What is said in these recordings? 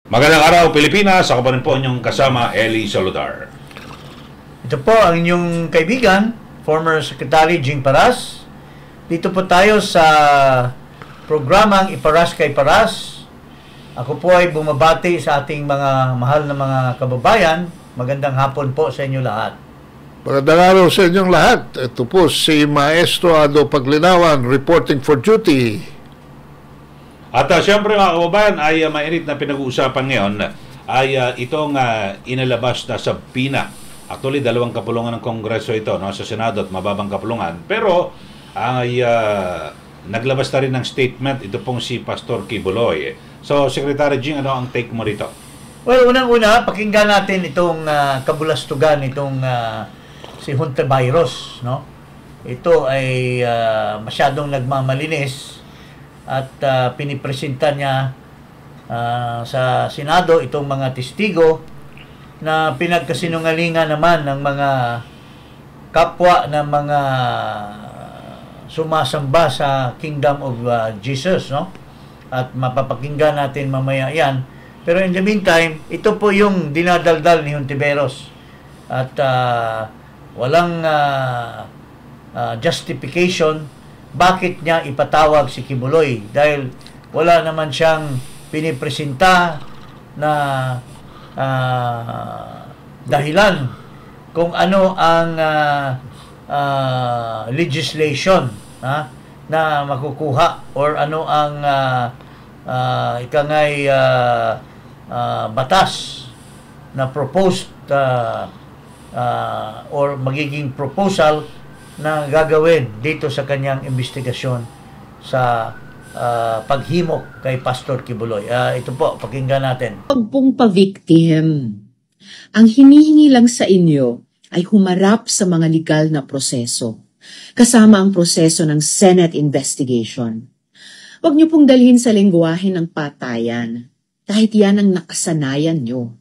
Magandang araw Pilipinas, ako pa rin po inyong kasama, Eli Saludar. Ito po ang inyong kaibigan, former Secretary Jing Paras. Dito po tayo sa programang Iparas kay Paras. Ako po ay bumabati sa ating mga mahal na mga kababayan. Magandang hapon po sa inyo lahat. Magandang araw sa inyong lahat. Ito po si Maestro Ado Paglinawan reporting for duty. At siyempre mga kababayan ay mainit na pinag-uusapan ngayon ay itong inalabas na sabina. Actually, 2 kapulungan ng Kongreso ito, no, sa Senado at mababang kapulungan. Pero ay naglabas na rin ng statement ito pong si Pastor Quiboloy. So, Secretary Jing, ano ang take mo rito? Well, unang-una, pakinggan natin itong kabulastugan itong si Hontiveros, no? Ito ay masyadong nagmamalinis at pinipresenta niya sa Senado itong mga testigo na pinagkasinungalingan naman ng mga kapwa ng mga sumasamba sa Kingdom of Jesus, no? At mapapakinggan natin mamaya yan. Pero in the meantime, ito po yung dinadaldal ni Hontiveros. At walang justification bakit niya ipatawag si Quiboloy. Dahil wala naman siyang pinipresenta na dahilan kung ano ang legislation na makukuha or ano ang ikangay batas na proposed or magiging proposal na gagawin dito sa kanyang investigasyon sa paghimok kay Pastor Quiboloy. Ito po, pakinggan natin. Huwag pong pa-victim. Ang hinihingi lang sa inyo ay humarap sa mga legal na proseso, kasama ang proseso ng Senate investigation. Huwag niyo pong dalhin sa lengguwahe ng patayan, kahit yan ang nakasanayan niyo.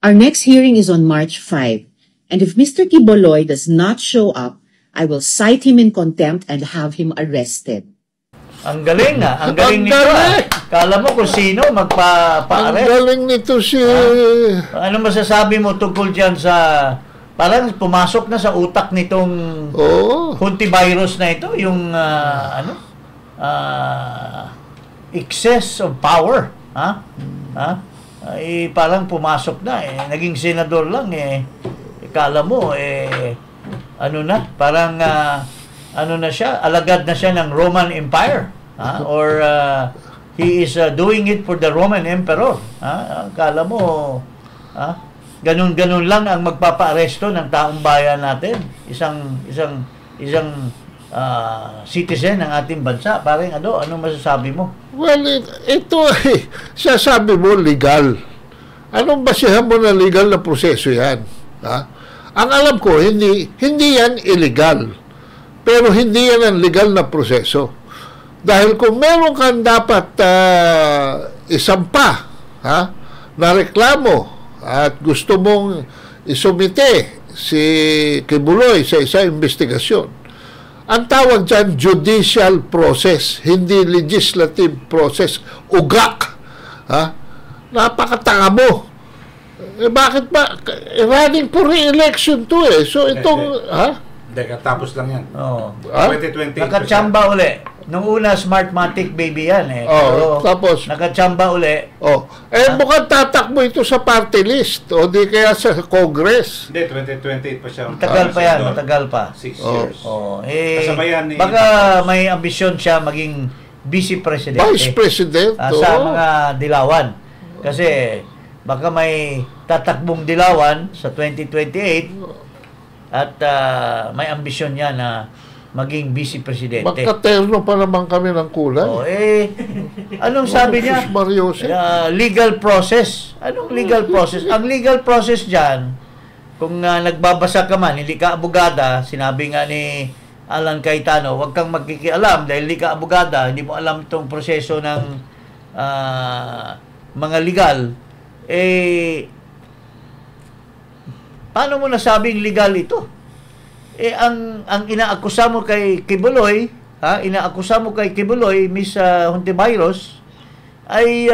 Our next hearing is on March 5, and if Mr. Quiboloy does not show up, I will cite him in contempt and have him arrested. Ang galing ang galing nito. Kala mo kung sino magpa-arrest. Ang galing nito si... Ano masasabi mo tungkol dyan sa... Parang pumasok na sa utak nitong Hontiveros na ito, yung excess of power. Parang pumasok na. Naging senador lang. Kala mo, ano na, parang ano na siya, alagad na siya ng Roman Empire, or he is doing it for the Roman Emperor. Kala mo ganun-ganun lang ang magpapa-aresto ng taong bayan natin, isang citizen ng ating bansa. Parang ano masasabi mo? Well, ito ay sasabi mo legal. Anong basihan mo na legal na proseso yan? Ang alam ko, hindi yan illegal. Pero hindi yan ang legal na proseso. Dahil kung meron kang dapat isampa na reklamo at gusto mong isumite si Quiboloy sa isang investigasyon, ang tawag dyan judicial process, hindi legislative process. Ugak. Napakatanga mo. Bakit ba? Running for re-election to So itong... Tapos lang yan. 2020. Nakatsamba uli. Nung una, Smartmatic baby yan Pero tapos... Nakatsamba uli. Mukhang tatakbo ito sa party list. O di kaya sa Congress. Hindi, 2028 pa siya. Matagal pa yan. Matagal pa. 6 years. Baka may ambisyon siya maging vice president. Vice president. Sa mga dilawan. Kasi... baka may tatakbong dilawan sa 2028 at may ambisyon niya na maging vice presidente. Magkaterno pa naman kami ng kulay. Anong sabi niya? Legal process. Anong legal process? Ang legal process dyan, kung nagbabasa ka man, hindi ka abogada, sinabi nga ni Alan Cayetano, huwag kang magkikialam dahil hindi ka abogada, hindi mo alam itong proseso ng mga legal. Paano mo nasabing legal ito? Ang inaakusa mo kay Quiboloy, inaakusa mo kay Quiboloy, Miss Hontiveros, ay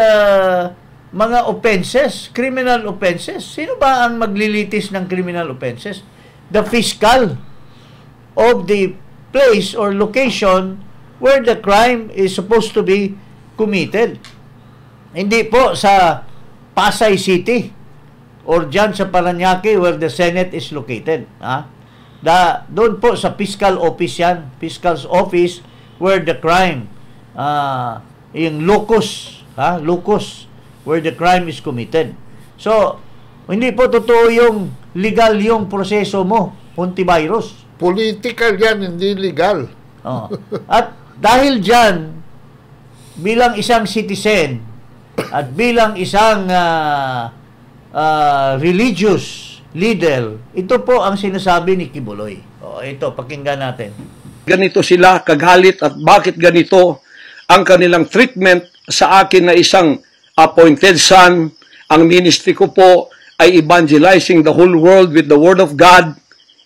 mga offenses, criminal offenses. Sino ba ang maglilitis ng criminal offenses? The fiscal of the place or location where the crime is supposed to be committed. Hindi po sa Pasay City or dyan sa Parañaque where the Senate is located. Doon po sa fiscal office yan, fiscal's office where the crime, yung locus where the crime is committed. So, hindi po totoo yung legal yung proseso mo, Hontivirus. Political yan, hindi legal. At dahil dyan, bilang isang citizen at bilang isang religious leader, ito po ang sinasabi ni Kibuloy. Ito, pakinggan natin. Ganito sila kagalit at bakit ganito ang kanilang treatment sa akin na isang appointed son. Ang ministry ko po ay evangelizing the whole world with the Word of God.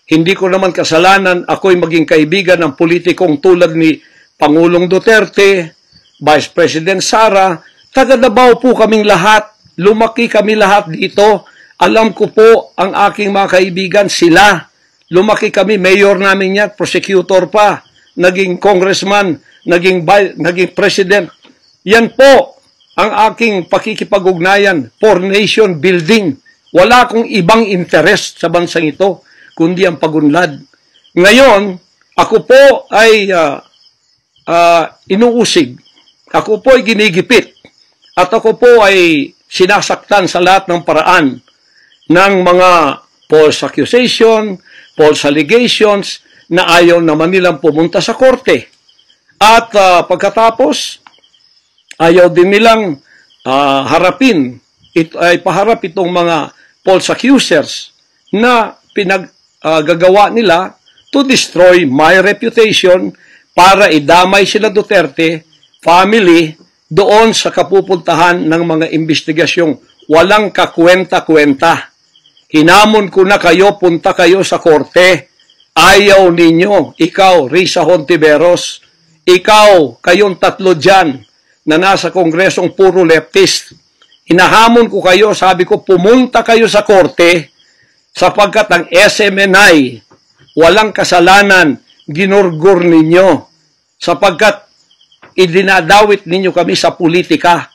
Hindi ko naman kasalanan ako'y maging kaibigan ng politikong tulad ni Pangulong Duterte, Vice President Sara. Taga Davao po kaming lahat. Lumaki kami lahat dito. Alam ko po ang aking mga kaibigan, sila. Lumaki kami, mayor namin yan, prosecutor pa, naging congressman, naging president. Yan po ang aking pakikipag-ugnayan for nation building. Wala akong ibang interest sa bansang ito, kundi ang pagunlad. Ngayon, ako po ay inuusig. Ako po ay ginigipit. At ako po ay sinasaktan sa lahat ng paraan ng mga false accusation, false allegations na ayaw naman nilang pumunta sa korte. At pagkatapos, ayaw din nilang paharap itong mga false accusers na gagawa nila to destroy my reputation para idamay sila Duterte family doon sa kapupuntahan ng mga investigasyong walang kakwenta-kwenta. Hinamon ko na kayo, punta kayo sa korte. Ayaw ninyo, ikaw, Risa Hontiveros, ikaw, kayong tatlo dyan na nasa kongresong puro leftist. Hinahamon ko kayo, sabi ko, pumunta kayo sa korte sapagkat ang SMNI, walang kasalanan, ginurgur ninyo sapagkat idinadawit ninyo kami sa politika.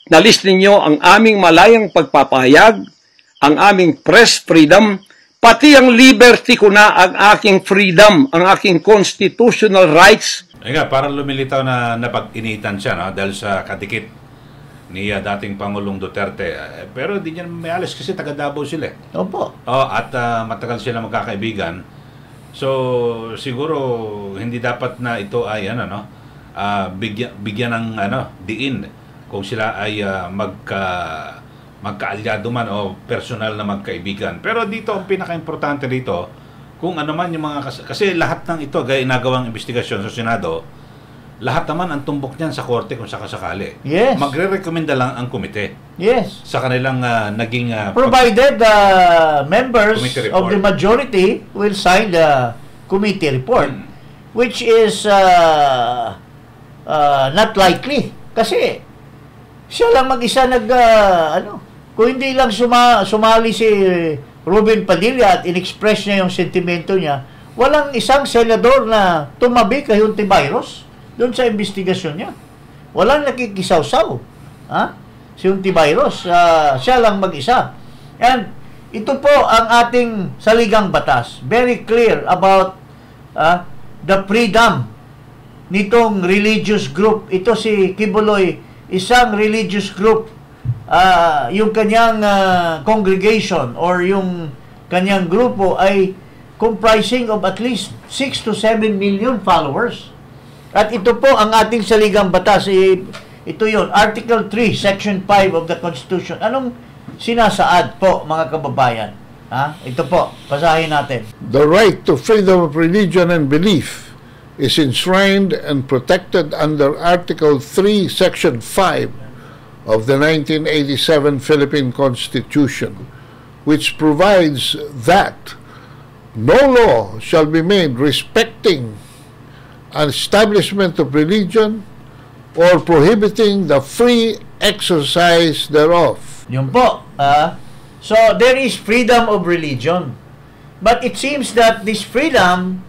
Nalis ninyo ang aming malayang pagpapahayag, ang aming press freedom, pati ang liberty ko na, ang aking freedom, ang aking constitutional rights. Parang lumilitaw na napag-initan siya, no? Dahil sa kadikit ni dating Pangulong Duterte. Pero di niya may alis kasi taga Davao sila. Opo. At matagal sila magkakaibigan. So, siguro hindi dapat na ito ay bigyan ng diin kung sila ay magkaalyado man o personal na magkaibigan. Pero dito, ang pinaka-importante dito, kung ano man yung mga... Kasi lahat ng ito, gaya inagawang investigasyon sa Senado, lahat naman ang tumbok niyan sa korte kung sakasakali. Yes. Magre-recommenda lang ang komite. Yes. Sa kanilang naging... provided the members of the majority will sign the committee report, which is not likely. Kasi siya lang mag-isa kung hindi lang sumali si Ruben Padilla at in-express niya yung sentimento niya, walang isang senador na tumabi kay Hontivirus doon sa investigasyon niya. Walang nakikisawsaw. Si Hontivirus, siya lang mag-isa. And ito po ang ating saligang batas. Very clear about the freedom nitong religious group. Ito si Kibuloy, isang religious group. Yung kanyang congregation or yung kanyang grupo ay comprising of at least 6 to 7 million followers. At ito po ang ating saligang batas. Ito yun, Article 3, Section 5 of the Constitution. Anong sinasaad po, mga kababayan? Ito po, basahin natin. The right to freedom of religion and belief is enshrined and protected under Article 3, Section 5 of the 1987 Philippine Constitution, which provides that no law shall be made respecting an establishment of religion or prohibiting the free exercise thereof. Yun po. So, there is freedom of religion. But it seems that this freedom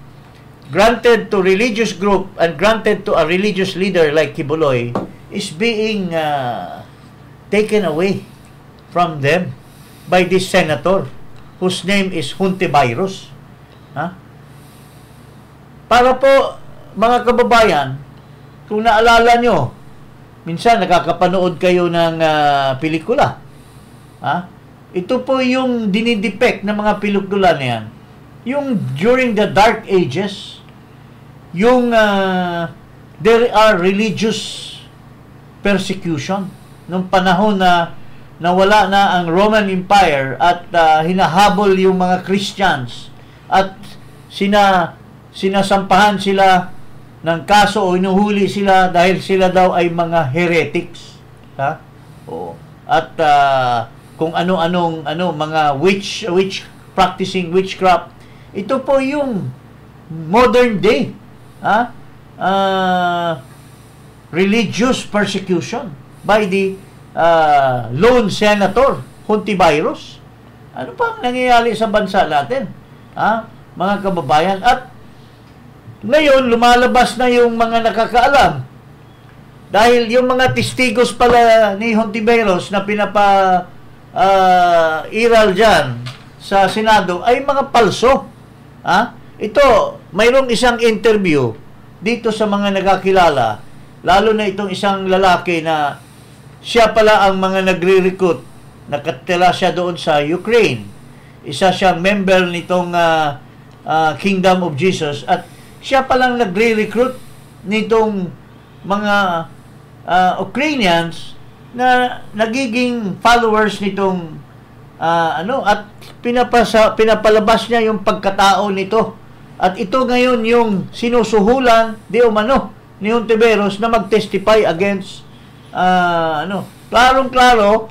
granted to religious group and granted to a religious leader like Kibuloy is being taken away from them by this senator whose name is Hontiveros. Para po, mga kababayan, kung naalala nyo, minsan nakakapanood kayo ng pelikula. Ito po yung dinidepect ng mga pelikula na yan. Yung during the Dark Ages, yung there are religious persecution nung panahon na nawala na ang Roman Empire at hinahabol yung mga Christians at sinasampahan sila ng kaso o inuhuli sila dahil sila daw ay mga heretics. At kung ano-anong mga practicing witchcraft. Ito po yung modern day religious persecution by the lone senator Hontiveros. Ano pa ang nangyayari sa bansa natin? Mga kababayan, at ngayon lumalabas na yung mga nakakaalam dahil yung mga testigos pala ni Hontiveros na iral dyan sa Senado ay mga palso. Ito, mayroong isang interview dito sa mga nakakilala, lalo na itong isang lalaki na siya pala ang mga nagre-recruit. Nakatira siya doon sa Ukraine. Isa siyang member nitong Kingdom of Jesus at siya palang nagre-recruit nitong mga Ukrainians na nagiging followers nitong at pinapalabas niya yung pagkatao nito. At ito ngayon yung sinusuhulan di umano ni Hontiveros na mag-testify against klarong-klaro.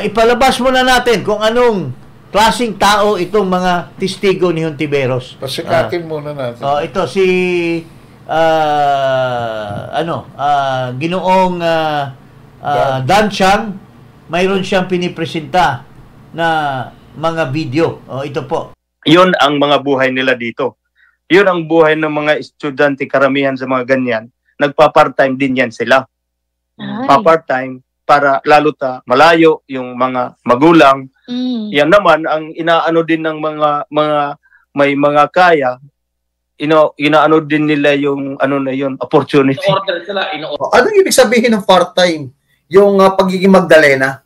Ipalabas muna natin kung anong klaseng tao itong mga testigo ni Hontiveros. Pasikatin muna natin. Ito si Ginoong Dan Chang, mayroon siyang pinipresenta na mga video. Ito po. Yun ang mga buhay nila dito. Yun ang buhay ng mga estudyante, karamihan sa mga ganyan. Nagpa-part-time din yan sila. Pa-part-time para lalo malayo yung mga magulang. Yan naman ang inaano din ng mga may mga kaya. Inaano din nila yung opportunity. Order sila, Anong ibig sabihin ng part-time? Yung pagiging Magdalena?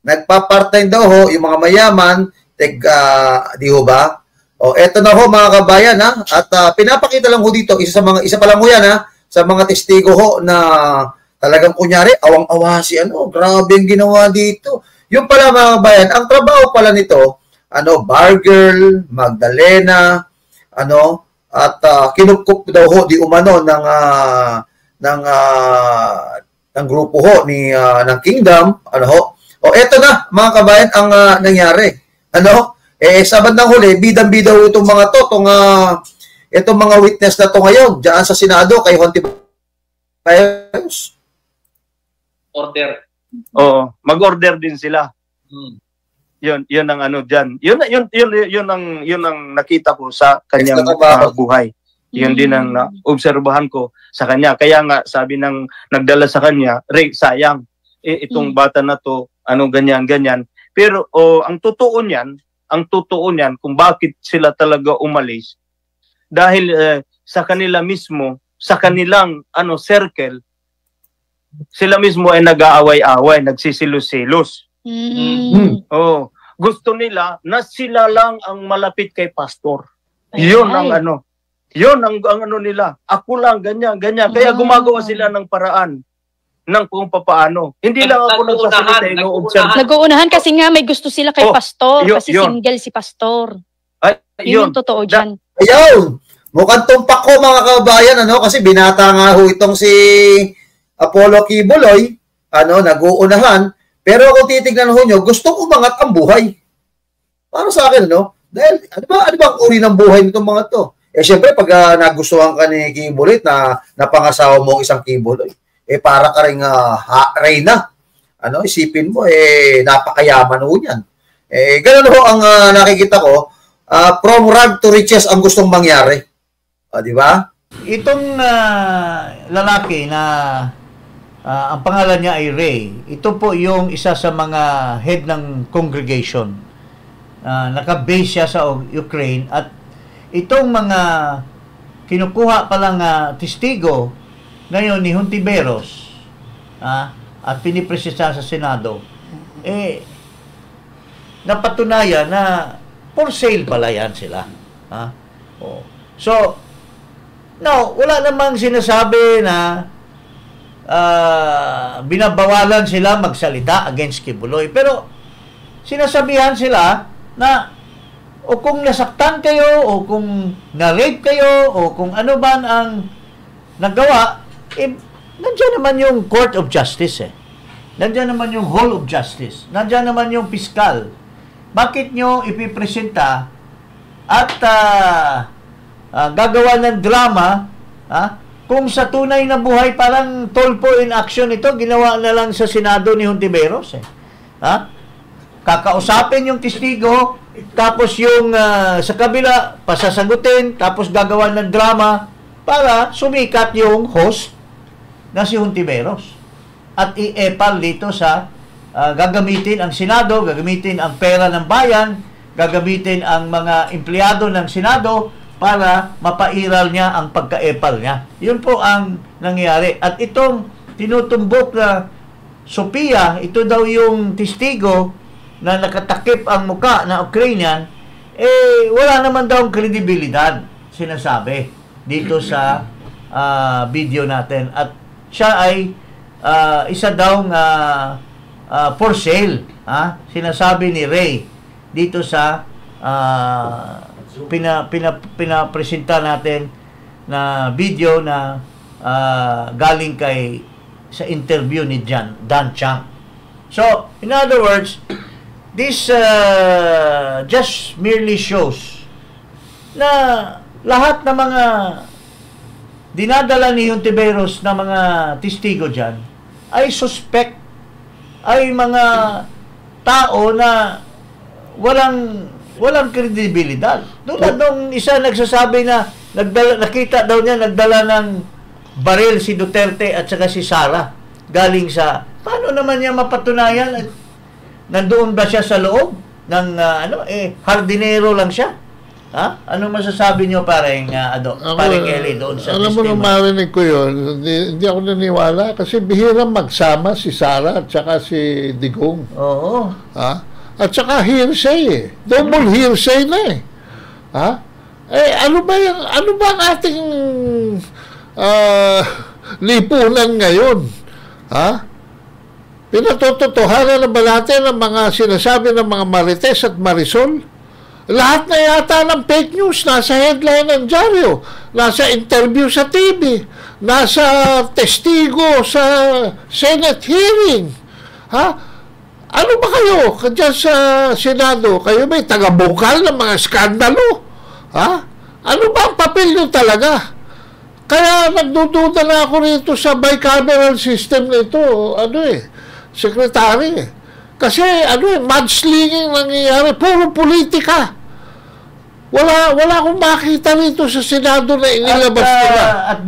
Nagpa-part-time daw ho, yung mga mayaman, di ho ba? Eto na ho mga kabayan at pinapakita lang ho dito, isa pa lang ho yan sa mga testigo ho na talagang kunyari, awang-awa si grabe yung ginawa dito. Yung pala mga kabayan, ang trabaho pala nito, bar girl, Magdalena, at kinupkup daw ho di umano ng grupo ho ng Kingdom, eto na mga kabayan ang nangyari. Sa bandang huli, bidang-bida ho itong mga itong mga witness na to ngayon diyan sa Senado kay Hontiveros. Order. Mag-order din sila. Yun ang diyan. Yun ang nakita ko sa kanyang buhay. Yun din ang obserbahan ko sa kanya. Kaya nga sabi ng nagdala sa kanya, Ray, sayang itong bata na to, ganyan. Pero ang totoo niyan kung bakit sila talaga umalis dahil sa kanila mismo, sa kanilang circle, sila mismo ay nag-aaway-away, nagsisilos-silos. Gusto nila na sila lang ang malapit kay pastor. Yun ang nila. Ako lang, ganyan. Kaya gumagawa sila ng paraan ng kung papaano. Hindi lang ako nagsasalita, nag-uunahan kasi nga may gusto sila kay pastor kasi single si pastor. Yun ang totoo dyan. Ayun! Mukhang tumpak ko mga kabayan, kasi binata nga ho itong si Apollo Kibuloy, nag-uunahan. Pero kung titignan ho nyo, gustong umangat ang buhay. Para sa akin, dahil, ano ba ang uri ng buhay nitong mga to? Siyempre, pag nagustuhan ka ni Kibuloy na napangasawa mo ang isang Kibuloy, para ka rin reyna. Ano, isipin mo, napakayaman ho yan. Ganun ho ang nakikita ko, from rag to riches ang gustong mangyari. Di ba? Itong lalaki na ang pangalan niya ay Ray, ito po yung isa sa mga head ng congregation. Naka-base siya sa Ukraine at itong mga kinukuha palang testigo ngayon ni Hontiveros at pinipresenta sa Senado, napatunayan na for sale pala yan sila. So, now, wala namang sinasabi na binabawalan sila magsalita against Kibuloy. Pero, sinasabihan sila na o kung nasaktan kayo, o kung na-rape kayo, o kung ano ba ang nagawa, nandiyan naman yung Court of Justice Nandiyan naman yung Hall of Justice. Nandiyan naman yung Piskal. Bakit nyo ipipresenta at gagawa ng drama kung sa tunay na buhay parang tolpo in action ito, ginawa na lang sa Senado ni Hontiveros kakausapin yung testigo, tapos yung sa kabila pasasagutin, tapos gagawa ng drama para sumikat yung host na si Hontiveros at i-epal dito sa gagamitin ang Senado, gagamitin ang pera ng bayan, gagamitin ang mga empleyado ng Senado para mapairal niya ang pagka-epal niya. Yun po ang nangyari. At itong tinutumbok na Sophia, ito daw yung testigo na nakatakip ang muka na Ukrainian, wala naman daw kredibilidad, sinasabi dito sa video natin. At siya ay isa daw for sale, sinasabi ni Ray dito sa pinapresenta natin na video na galing sa interview ni Dan Chang. So, in other words, this just merely shows na lahat ng mga dinadala ni Hontiveros na mga testigo dyan ay suspect, ay mga tao na walang kredibilidad. Tulad nung isa nagsasabi na nakita daw niya nagdala ng baril si Duterte at saka si Sara galing sa, paano naman niya mapatunayan? Nandoon ba siya sa loob ng hardinero lang siya? Anong masasabi niyo parang Eli doon sa alam mo nung marinig ko yun, hindi ako naniwala kasi bihirang magsama si Sara at saka si Digong. Oo. At saka hearsay double hearsay na ano ba ang ating lipunan ngayon? Pinatototohanan na ba natin ang mga sinasabi ng mga Marites at Marisol? Lahat na yata ng fake news nasa headline ng dyaryo, nasa interview sa TV, nasa testigo sa Senate hearing. Ano ba kayo dyan sa Senado? Kayo may taga-bukal ng mga skandalo? Ano ba ang papel nyo talaga? Kaya nagdududa na ako rito sa bicameral system na ito, secretary. Kasi mudslinging nangyayari, puro politika. Wala akong makita rito sa Senado na inilabas nila.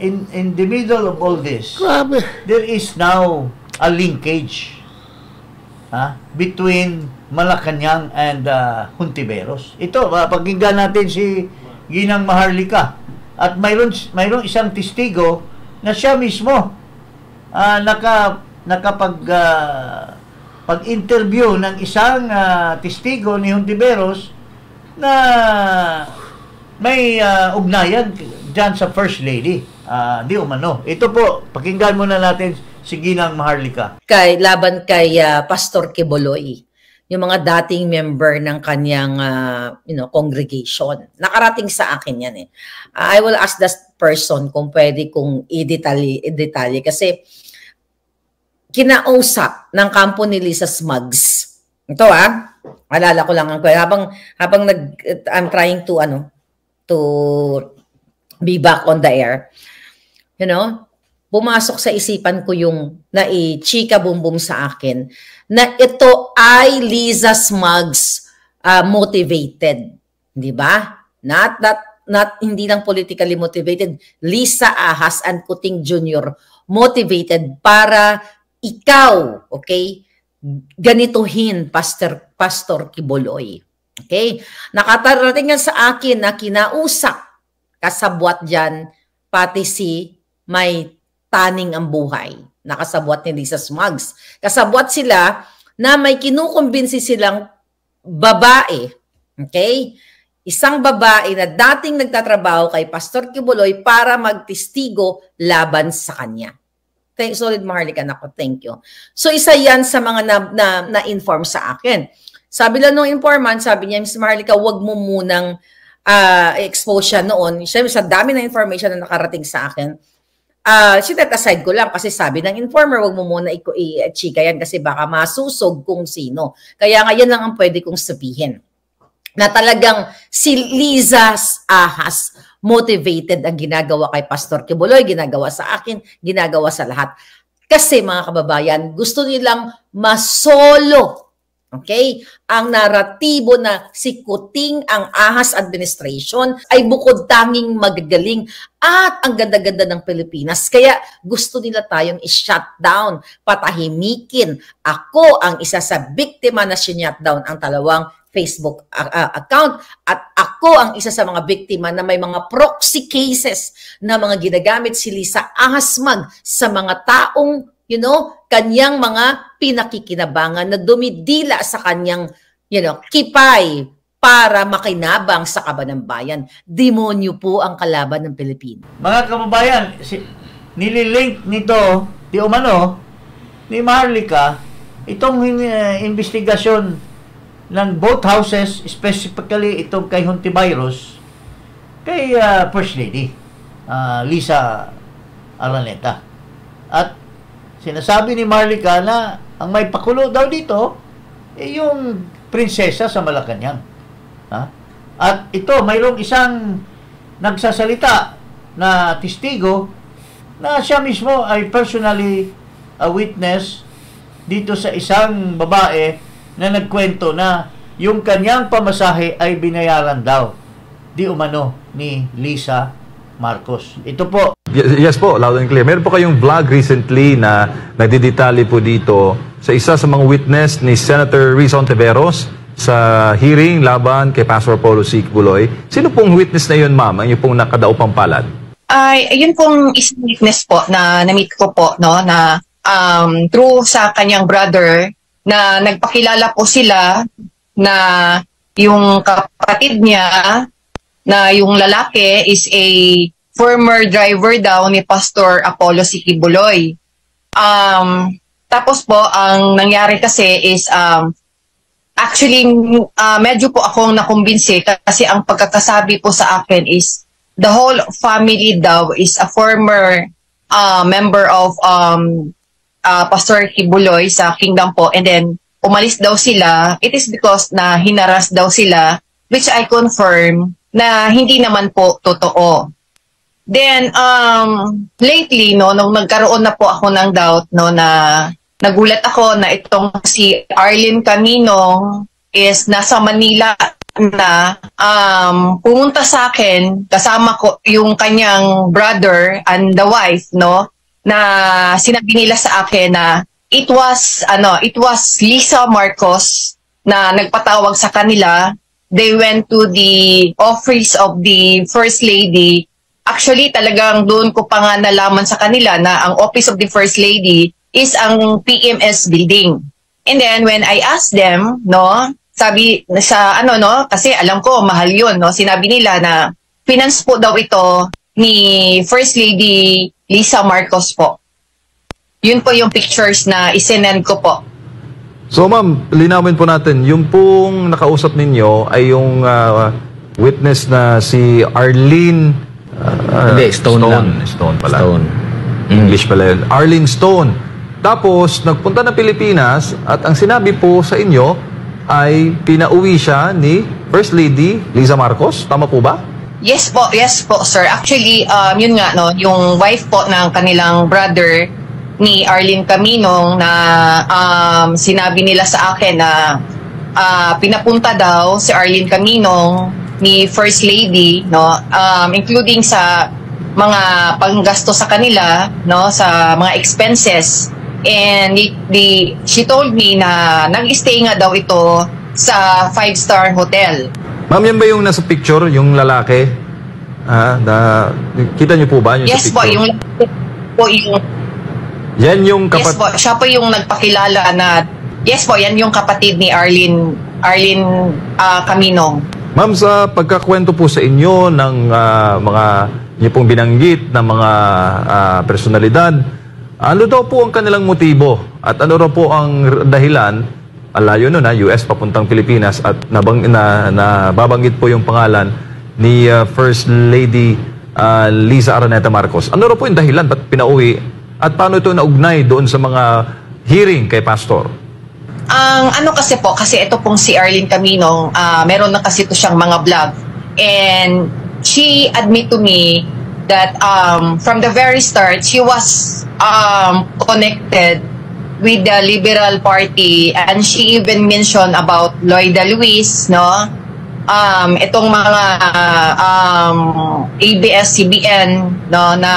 In the middle of all this, grabe, there is now a linkage between Malacanang and Hontiveros. Ito, pakinggan natin si Ginang Maharlika. At mayroon isang testigo na siya mismo pag-interview ng isang testigo ni Hontiveros na may ugnayan dyan sa First Lady. Di umano. Ito po, pakinggan muna natin si Ginang Maharlika. Laban kay Pastor Kibuloy, yung mga dating member ng kanyang congregation. Nakarating sa akin yan I will ask that person kung pwede kong i-detalye kasi kinausap ng kampo ni Lisa Smugs. Ito alala ko lang ang habang I'm trying to be back on the air. pumasok sa isipan ko yung nai-chika bumbum sa akin na ito ay Liza Smugs motivated. Di ba? Not hindi lang politically motivated. Lisa Ahas and Kuting Jr. motivated para ikaw, okay, ganituhin Pastor Quiboloy. Okay? Nakatarating yan sa akin na kinausap kasabwat dyan pati si may taning ang buhay. Nakasabwat ni Liza Smugs. Kasabwat sila na may kinukumbinsi silang babae. Okay? Isang babae na dating nagtatrabaho kay Pastor Quiboloy para magtestigo laban sa kanya. Solid Maharlika, nako, thank you. So isa yan sa mga na-inform sa akin. Sabi lang nung informant, sabi niya, Ms. Maharlika, wag mo munang expose siya noon. Siyempre, sa dami na information na nakarating sa akin, sinet aside ko lang kasi sabi ng informer, wag mo muna i-chika yan kasi baka masusog kung sino. Kaya ngayon lang ang pwede kong sabihin na talagang si Liza Ahas motivated ang ginagawa kay Pastor Quiboloy, ginagawa sa akin, ginagawa sa lahat. Kasi mga kababayan, gusto nilang masolo, okay, ang naratibo na si Kuting ang Ahas administration ay bukod tanging magagaling at ang ganda-ganda ng Pilipinas. Kaya gusto nila tayong i-shutdown, patahimikin. Ako ang isa sa biktima na sinutdown ang dalawang Facebook account at ako ang isa sa mga biktima na may mga proxy cases na mga ginagamit si Lisa Ahas sa mga taong, kanyang mga pinakikinabangan na dumidila sa kanyang, kipay para makinabang sa kaban ng bayan. Demonyo po ang kalaban ng Pilipinas. Mga kababayan, nililink nito, di umano, ni Maharlika, itong investigasyon ng both houses, specifically itong kay Hontiveros, kay First Lady, Lisa Araneta. At sinasabi ni Maharlika na ang may pakulo daw dito, yung prinsesa sa Malacanang. At ito, mayroong isang nagsasalita na testigo na siya mismo ay personally a witness dito sa isang babae na nagkwento na yung kanyang pamasahe ay binayaran daw di umano ni Lisa Marcos. Ito po. Yes po, loud and clear. Meron po kayong vlog recently na nagdidetali po dito sa isa sa mga witness ni Senator Riz Hontiveros sa hearing laban kay Pastor Apollo C. Quiboloy. Sino pong witness na yun, ma'am? Ang yung pong nakadaupang palad? Yun pong isang witness po na na-meet ko po, no, na through sa kanyang brother na nagpakilala po sila na yung kapatid niya na yung lalaki is a former driver daw ni Pastor Apollo C. Quiboloy. Tapos po, ang nangyari kasi is actually medyo po akong nakumbinsi kasi ang pagkakasabi po sa akin is the whole family daw is a former member of Pastor Quiboloy sa Kingdom po, and then umalis daw sila. It is because na hinaras daw sila, which I confirm na hindi naman po totoo. Then lately, no, nung nagkaroon na po ako ng doubt, no, na nagulat ako na itong si Arlene Camino is nasa Manila na pumunta sa akin, kasama ko yung kanyang brother and the wife, no, na sinabi nila sa akin na it was Lisa Marcos na nagpatawag sa kanila. They went to the office of the First Lady. Actually, talagang doon ko pa nga nalaman sa kanila na ang office of the First Lady is ang PMS building. And then when I asked them, no, sabi sa no, kasi alam ko mahal 'yon, no. Sinabi nila na finance po daw ito ni First Lady Lisa Marcos po. Yun po yung pictures na isinend ko po. So ma'am, linawin po natin, yung pong nakausap ninyo ay yung witness na si Arlene Stone pala. Stone. English pala yun. Arlene Stone. Tapos, nagpunta na Pilipinas at ang sinabi po sa inyo ay pinauwi siya ni First Lady Liza Marcos. Tama po ba? Yes po, sir. Actually, yun nga, no, yung wife po ng kanilang brother ni Arlene Caminong na sinabi nila sa akin na pinapunta daw si Arlene Caminong ni First Lady, no, including sa mga panggasto sa kanila, no, sa mga expenses. And she told me na nag-stay nga daw ito sa 5-star hotel. Ma'am, yan ba yung nasa picture, yung lalaki? Kita niyo po ba yung yes sa picture? Yes po, yung yan yung yes po, siya po yung nagpakilala na yes po, yan yung kapatid ni Arlene Caminong. Ma'am, sa pagkakwento po sa inyo ng mga niyo pong binanggit na mga personalidad, ano daw po ang kanilang motibo at ano raw po ang dahilan? Alayo nun, US papuntang Pilipinas, at nababanggit po yung pangalan ni First Lady Liza Araneta Marcos. Ano raw po yung dahilan? Ba't pinauwi? At paano ito naugnay doon sa mga hearing kay Pastor? Ano kasi po, kasi ito pong si Arlene Caminong, meron na kasi ito siyang mga vlog. And she admit to me that from the very start, she was connected with the Liberal Party, and she even mentioned about Loida Luis, no? Itong mga ABS-CBN, no, na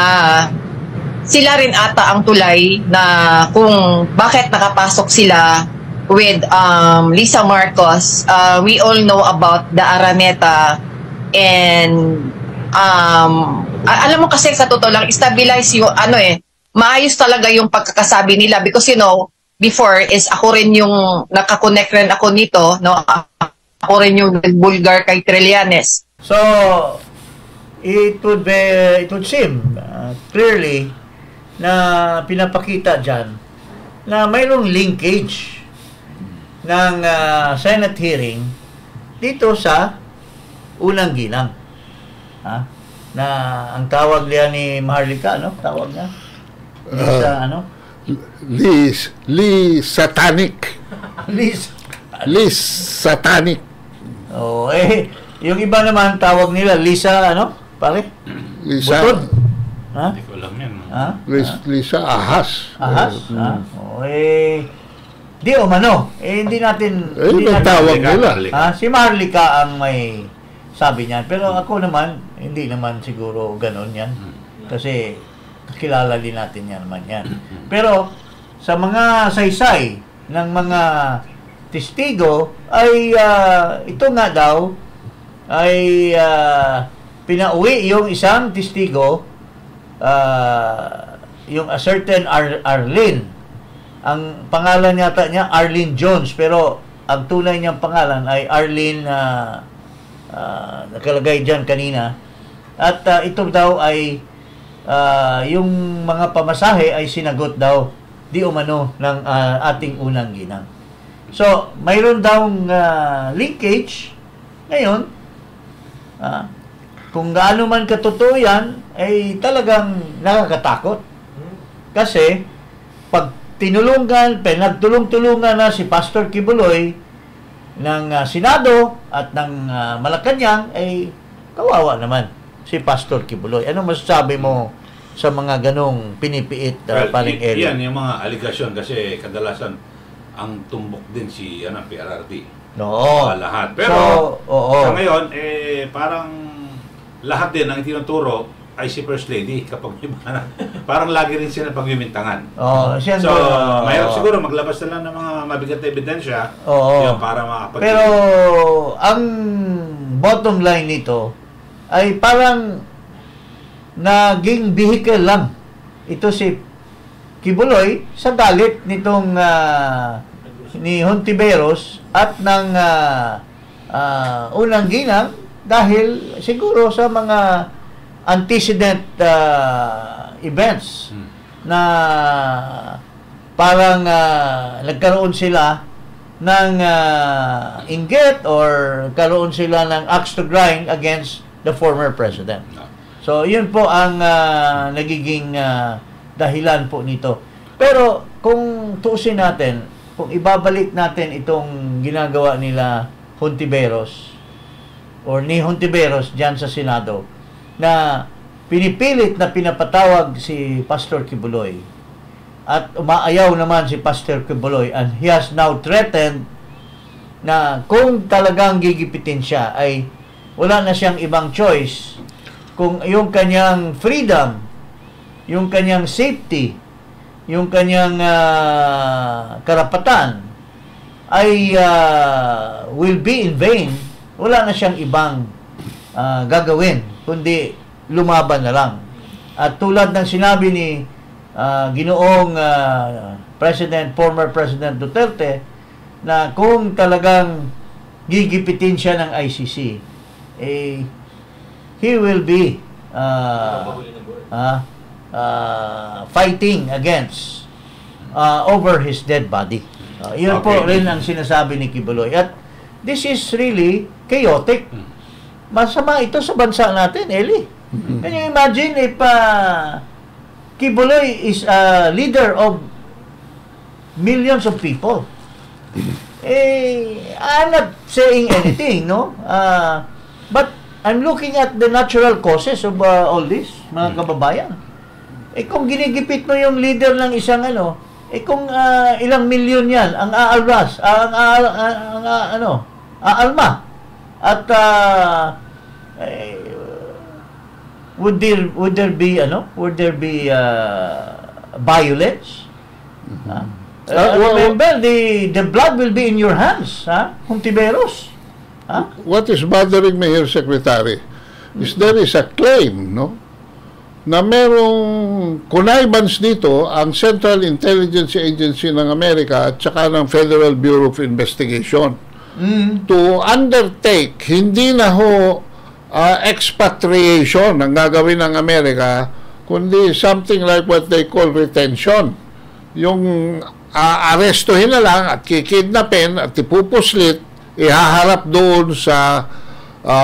sila rin ata ang tulay na kung bakit nakapasok sila with Lisa Marcos. We all know about the Araneta, and alam mo kasi sa totoo lang, stabilize yung maayos talaga yung pagkakasabi nila, because before is ako rin yung nakakonect rin ako nito, no? Ako rin yung bulgar kay Trillanes. So it would seem clearly na pinapakita dyan na mayroong linkage ng Senate hearing dito sa unang ginang. Na ang tawag niya ni Maharlika, tawag niya? Satanic. Satanic. Yung iba naman tawag nila Lisa, pare? Lisa. Butod. Hindi ko alam yan. Lisa Ahas. Di umano. Hindi natin tawag nila. Si Maharlika ang may sabi niyan. Pero ako naman, hindi naman siguro ganon yan. Kasi kilala din natin yan. Pero sa mga saysay ng mga testigo ay ito nga daw ay pinauwi yung isang testigo, yung a certain Arlene. Ang pangalan yata niya Arlene Jones, pero ang tunay niyang pangalan ay Arlene nakalagay dyan kanina. At ito daw ay yung mga pamasahe ay sinagot daw di umano ng ating unang ginang. So, mayroon daw linkage. Ngayon, kung gaano man katotoo yan, ay talagang nakakatakot. Kasi, pag nagtulong-tulungan na si Pastor Kibuloy ng Senado at ng Malacanang, ay kawawa naman si Pastor Kibuloy. Ano masasabi mo sa mga ganong pinipiit paring area? Yan yung mga aligasyon, kasi kadalasan ang tumbok din si PRRD. Lahat. Pero sa ngayon, parang lahat din ang tinuturo ay si First Lady kapag parang lagi rin sila pagmimintangan. So, mayroon siguro maglabas na lang ng mga mabigat na ebidensya para makapag- Pero ang bottom line nito ay parang naging vehicle lang ito si Kibuloy sa galit nitong ni Hontiveros at ng unang ginang, dahil siguro sa mga antecedent events na parang nagkaroon sila ng inggit or karoon sila ng axe to grind against the former president. So, yun po ang nagiging dahilan po nito. Pero, kung tuusin natin, kung ibabalik natin itong ginagawa nila Hontiveros, or ni Hontiveros dyan sa Senado na pinipilit na pinapatawag si Pastor Quiboloy at umaayaw naman si Pastor Quiboloy, and he has now threatened na kung talagang gigipitin siya ay wala na siyang ibang choice kung yung kanyang freedom, yung kanyang safety, yung kanyang karapatan ay will be in vain. Wala na siyang ibang gagawin kundi lumaban na lang. At tulad ng sinabi ni Ginoong former President Duterte, na kung talagang gigipitin siya ng ICC, he will be fighting against over his dead body. Yun po rin ang sinasabi ni Quiboloy. At this is really chaotic. Masama ito sa bansa natin, Eli. Can you imagine if Quiboloy is a leader of millions of people? I'm not saying anything, no? But I'm looking at the natural causes of all this, mga kababayan. Kung ginigipit mo yung leader ng isang kung ilang milyon yan ang aalmas, aalma. At would there be violence? Remember, the blood will be in your hands, Hontiveros. What is bothering me here, Secretary, is there is a claim, no, na merong connivance dito ang Central Intelligence Agency ng Amerika at saka ng Federal Bureau of Investigation to undertake, hindi na ho expatriation ang gagawin ng Amerika, kundi something like what they call retention. Yung arestuhin na lang at kikidnapin at ipupuslit, ihaharap doon sa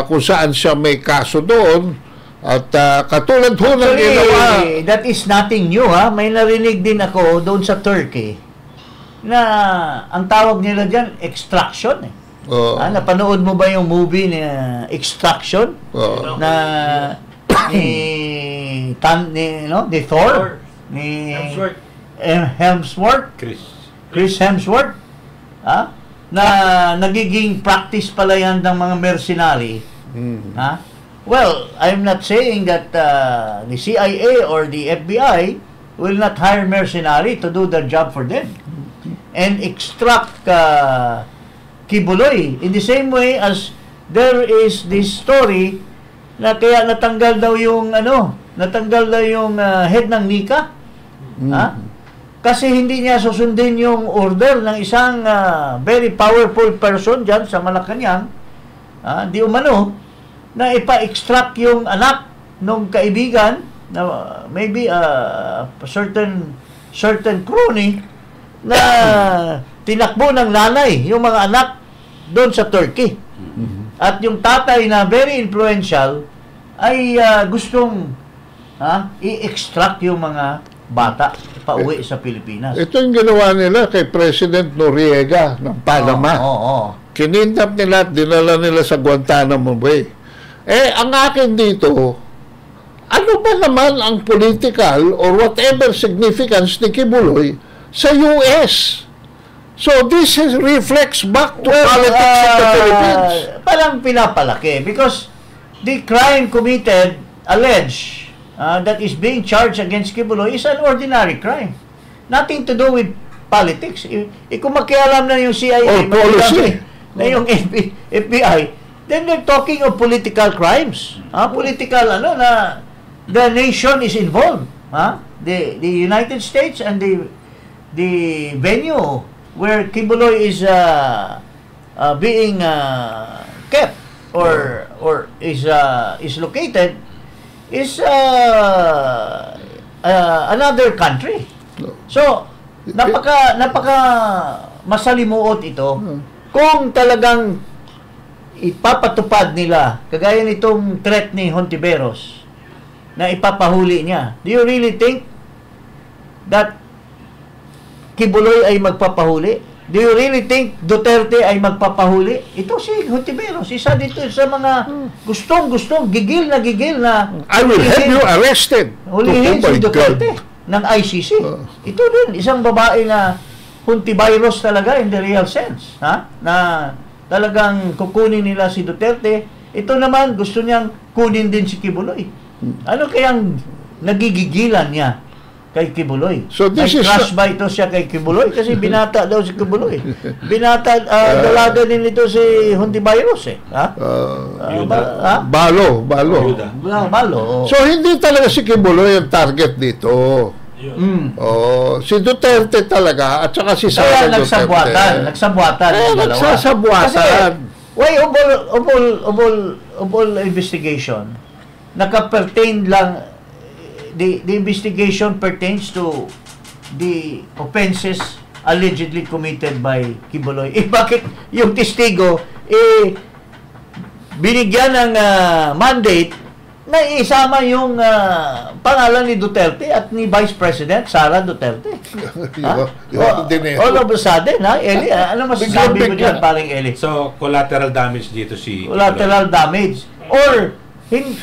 kung saan siya may kaso doon. At katulad ho ng ginawa, that is nothing new, ha. May narinig din ako doon sa Turkey na ang tawag nila dyan extraction, napanood mo ba yung movie na Extraction? Na ni Thor, ni Hemsworth, Chris Hemsworth, na nagiging practice pala yan ng mga mercenary. Well, I'm not saying that the CIA or the FBI will not hire mercenary to do their job for them and extract Quiboloy in the same way as there is this story na kaya natanggal daw yung head ng Nika. Kasi hindi niya susundin yung order ng isang very powerful person dyan sa Malacanang, di umano, na ipa-extract yung anak ng kaibigan na maybe certain crony na tinakbo ng nanay yung mga anak doon sa Turkey. At yung tatay na very influential ay gustong i-extract yung mga bata pauwi sa Pilipinas. Ito yung ginawa nila kay President Noriega ng Panama. Kinindap nila at dinala nila sa Guantanamo Bay. Ang akin dito, ano ba naman ang political or whatever significance ni Quiboloy sa US? So this reflects back to politics in the Philippines. Parang pinapalaki because the crime committed, alleged, that is being charged against Quiboloy is an ordinary crime. Nothing to do with politics. Kung makialam na yung CIA, na yung FBI, then they're talking of political crimes. Political, na the nation is involved. The United States and the venue where Quiboloy is being kept or is located is another country. So napaka masalimuot ito kung talagang ipapatupad nila kagaya nitong threat ni Hontiveros na ipapahuli niya. Do you really think that Quiboloy ay magpapahuli Do you really think Duterte ay magpapahuli? Ito si Hontiveros, isa dito sa mga gustong gigil na I will have you arrested. Hulihin si Duterte ng ICC. Ito din, isang babae na Hontiveros talaga in the real sense. Na talagang kukunin nila si Duterte. Ito naman, gusto niyang kunin din si Kibuloy. Ano kayang nagigigilan niya kay Kibuloy? So this is crush ba ito siya kay Kibuloy? Kasi binata daw si Kibuloy. Dalaga din ito si Hontiveros Balo. So hindi talaga si Kibuloy ang target dito. Si Duterte talaga at saka si Sara Duterte. Nagsabuatan. Nagsasabuatan. Why Obol investigation naka-pertain lang, the investigation pertains to the offenses allegedly committed by Kibuloy. Bakit yung testigo binigyan ng mandate na isama yung pangalan ni Duterte at ni Vice President Sara Duterte? All of a sudden, Eli, ano masasabi mo dyan, paring Eli? So, collateral damage dito si collateral damage. Or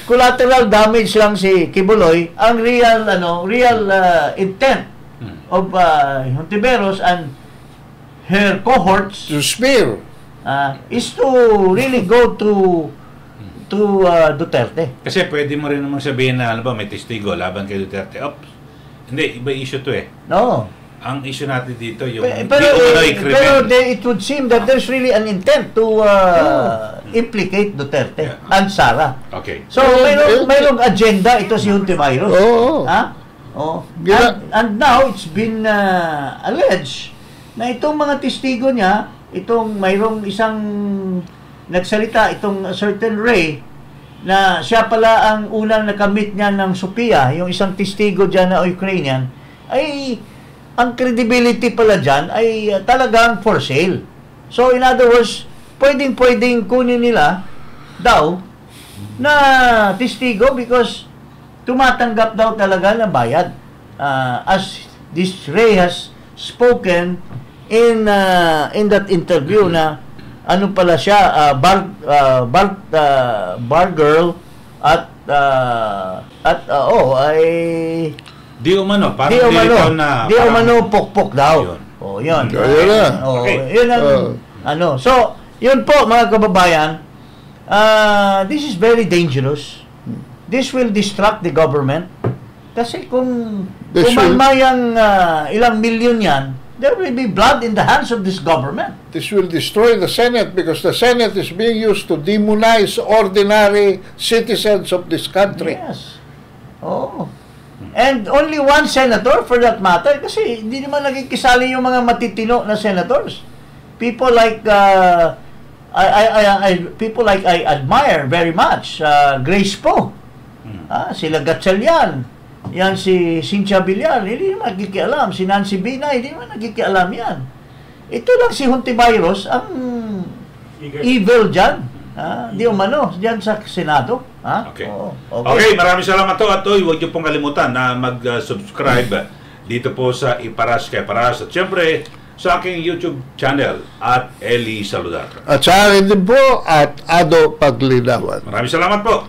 collateral damage lang si Kibuloy, ang real intent of Hontiveros and her cohorts to smear is to really go to Duterte. Kasi pwede mo rin naman sabihin na may testigo laban kay Duterte. Oops. Hindi, iba issue to No. Ang issue natin dito yung pero it would seem that there's really an intent to implicate Duterte and Sara. Okay. So mayroong agenda ito si Hontiveros. And now it's been alleged na itong mga testigo niya, mayroong isang nagsalita, itong certain Ray, na siya pala ang unang nakamit niya ng Sophia, yung isang testigo dyan na Ukrainian, ay ang credibility pala dyan ay talagang for sale. So, in other words, pwedeng kunin nila daw na testigo because tumatanggap daw talaga ng bayad. As this Ray has spoken in that interview na ano pala siya, bar girl at Di umano, pokpok daw. Yun. Okay. Yun ang, So, yun po mga kababayan, this is very dangerous. This will distract the government. Kasi kung kumalmayang ilang milyon yan, there will be blood in the hands of this government. This will destroy the Senate because the Senate is being used to demonize ordinary citizens of this country. Yes. And only one senator for that matter, kasi hindi naman nagkikisali yung mga matitino na senators. People like I admire very much. Grace Poe. Sila Gatchalian. Yan si Cynthia Villar, hindi naman nagkikialam. Si Nancy Binay, hindi naman nagkikialam yan. Ito lang si Hontiveros ang evil dyan. Di umano, dyan sa Senado. Okay. Okay, maraming salamat to. At huwag niyo pong kalimutan na mag-subscribe dito po sa Iparas kay Paras. At syempre, sa aking YouTube channel at Eli Saludar. At sa akin din po at Ado Paglinawan. Maraming salamat po.